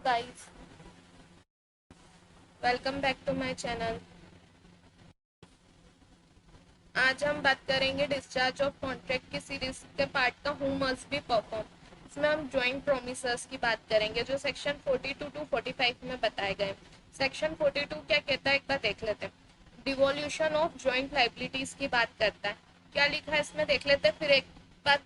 guys, welcome back to my channel. आज हम बात करेंगे डिस्चार्ज ऑफ कॉन्ट्रैक्ट की सीरीज के पार्ट का हु मस्ट बी परफॉर्म। इसमें हम जॉइंट प्रोमिसर्स की बात करेंगे जो सेक्शन 42 टू 45 में बताए गए। सेक्शन 42 क्या कहता है एक बार देख लेते हैं। डिवोल्यूशन ऑफ जॉइंट लाइबिलिटीज की बात करता है। क्या लिखा है इसमें देख लेते हैं, फिर एक बार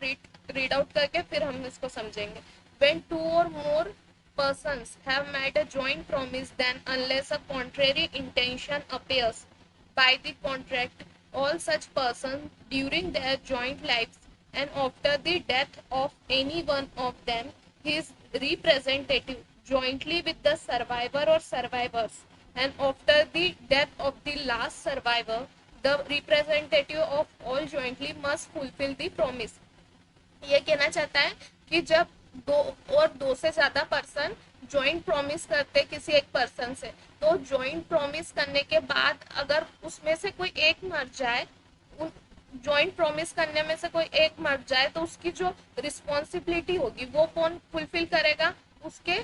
रीड आउट करके फिर हम इसको समझेंगे। व्हेन टू और मोर persons have made a joint promise, then unless a contrary intention appears by the contract, all such persons during their joint lives and after the death of any one of them, his representative jointly with the survivor or survivors, and after the death of the last survivor, the representative of all jointly must fulfill the promise। ये कहना चाहता है कि जब दो से ज्यादा person joint promise करते किसी एक पर्सन से, तो ज्वाइंट प्रॉमिस करने के बाद अगर उसमें से कोई एक मर जाए, ज्वाइंट प्रॉमिस करने में से कोई एक मर जाए, तो उसकी जो रिस्पॉन्सिबिलिटी होगी वो कौन फुलफिल करेगा? उसके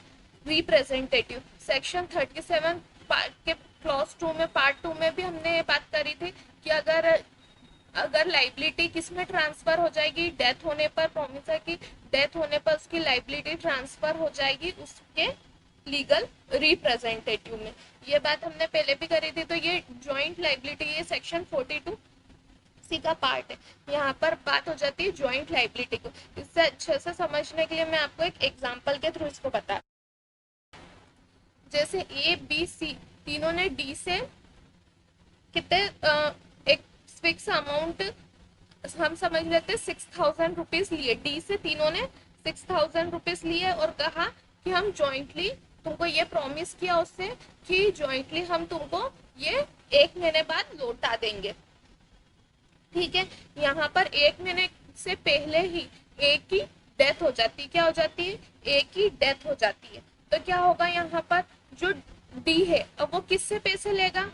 रिप्रेजेंटेटिव। सेक्शन 37 के क्लॉज 2 में पार्ट 2 में भी हमने ये बात करी थी कि अगर लाइबिलिटी किस में ट्रांसफर हो जाएगी, डेथ होने पर, प्रोमिसर की डेथ होने पर उसकी लाइबिलिटी ट्रांसफर हो जाएगी उसके लीगल रिप्रेजेंटेटिव में। ये बात हमने पहले भी करी थी। तो ये जॉइंट लाइबिलिटी, ये सेक्शन 42 सी का पार्ट है। यहाँ पर बात हो जाती है जॉइंट लाइबिलिटी को। इससे अच्छे से समझने के लिए मैं आपको एक एग्जाम्पल के थ्रू इसको बता, जैसे ए बी सी तीनों ने डी से कितने एक फिक्स अमाउंट हम समझ लेते 6,000 रुपीज लिए। डी से तीनों ने 6,000 रुपीज लिए और कहा कि हम जॉइंटली तुमको ये प्रॉमिस किया उससे कि जॉइंटली हम तुमको ये 1 महीने बाद लौटा देंगे। ठीक है, यहाँ पर 1 महीने से पहले ही एक की डेथ हो जाती है। क्या हो जाती है? एक की डेथ हो जाती है। तो क्या होगा यहाँ पर, जो डी है अब वो किससे पैसे लेगा?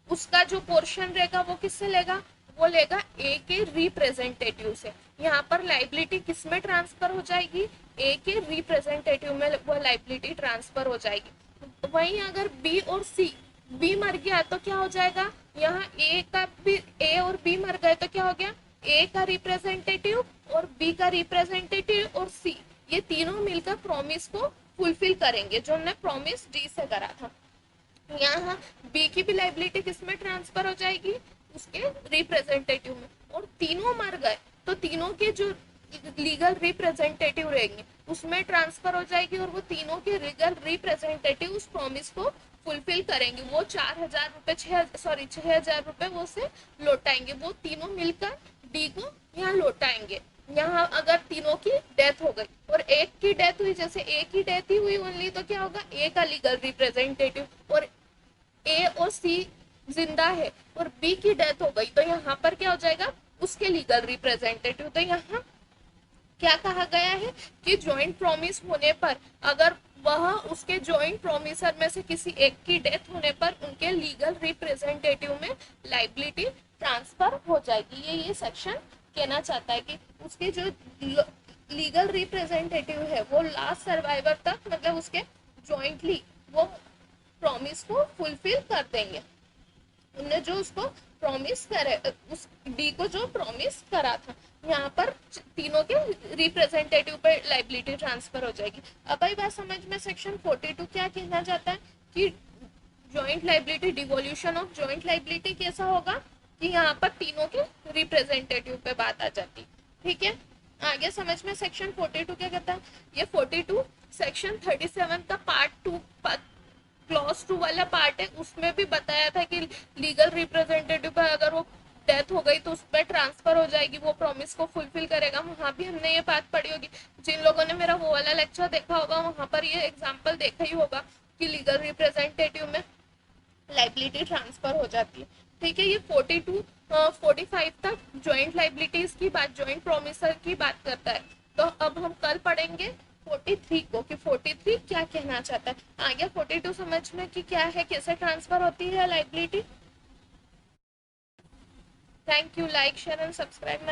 उसका जो पोर्शन रहेगा वो किससे लेगा? वो लेगा ए के रिप्रेजेंटेटिव से। यहाँ पर लाइबिलिटी किस में ट्रांसफर हो जाएगी? ए के रिप्रेजेंटेटिव में वो लाइबिलिटी ट्रांसफर हो जाएगी। वहीं अगर बी और सी, बी मर गया तो क्या हो जाएगा? यहाँ ए का भी, ए और बी मर गए तो क्या हो गया? ए का रिप्रेजेंटेटिव और बी का रिप्रेजेंटेटिव और सी, ये तीनों मिलकर प्रॉमिस को फुलफिल करेंगे जो हमने प्रॉमिस डी से करा था। यहाँ बी की भी लाइबिलिटी किस में ट्रांसफर हो जाएगी? उसके रिप्रेजेंटेटिव में। और तीनों मर गए तो तीनों के जो लीगल रिप्रेजेंटेटिव रहेंगे उसमें ट्रांसफर हो जाएगी और वो तीनों के लीगल रिप्रेजेंटेटिव उस प्रॉमिस को फुलफिल करेंगे। वो 4,000 रुपए 6,000 रुपए वो से लौटाएंगे। वो तीनों मिलकर डी को यहाँ लौटाएंगे। यहाँ अगर तीनों की डेथ हो गई और एक की डेथ हुई, जैसे एक की डेथ ही हुई ओनली, तो क्या होगा? ए का लीगल रिप्रेजेंटेटिव, और ए और सी जिंदा है और बी की डेथ हो गई, तो यहाँ पर क्या हो जाएगा? उसके लीगल रिप्रेजेंटेटिव। तो यहाँ क्या कहा गया है कि जॉइंट प्रॉमिस होने पर अगर वह उसके जॉइंट प्रॉमिसर में से किसी एक की डेथ होने पर उनके लीगल रिप्रेजेंटेटिव में लाइबिलिटी ट्रांसफर हो जाएगी। ये सेक्शन कहना चाहता है कि उसके जो लीगल रिप्रेजेंटेटिव है वो लास्ट सर्वाइवर तक, मतलब उसके जॉइंटली वो प्रॉमिस को फुलफिल कर देंगे। उन्होंने जो उसको प्रॉमिस करे, उस डी को जो प्रॉमिस करा था, यहाँ पर तीनों के रिप्रेजेंटेटिव पे लाइबिलिटी ट्रांसफर हो जाएगी। अब आई बात समझ में, सेक्शन 42 क्या कहना चाहता है कि joint liability, devolution of joint liability कैसा होगा कि यहाँ पर तीनों के रिप्रेजेंटेटिव पे बात आ जाती। ठीक है, आगे समझ में सेक्शन 42 क्या कहता है। ये 42 सेक्शन 37 का पार्ट 2 क्लॉज 2 वाला पार्ट है। उसमें भी बताया था कि लीगल रिप्रेजेंटेटिव पर अगर वो डेथ हो गई तो उस पर ट्रांसफर हो जाएगी, वो प्रॉमिस को फुलफिल करेगा। वहां भी हमने ये बात पढ़ी होगी। जिन लोगों ने मेरा वो वाला लेक्चर देखा होगा वहां पर ये एग्जांपल देखा ही होगा कि लीगल रिप्रेजेंटेटिव में लाइबिलिटी ट्रांसफर हो जाती है। ठीक है, ये 42 45 तक ज्वाइंट लाइबिलिटीज की बात, ज्वाइंट प्रॉमिसर की बात करता है। तो अब हम कल पढ़ेंगे 43 को कि 43 क्या कहना चाहता है। आगे 42 समझ में कि क्या है, कैसे ट्रांसफर होती है liability. Thank you, like share and subscribe my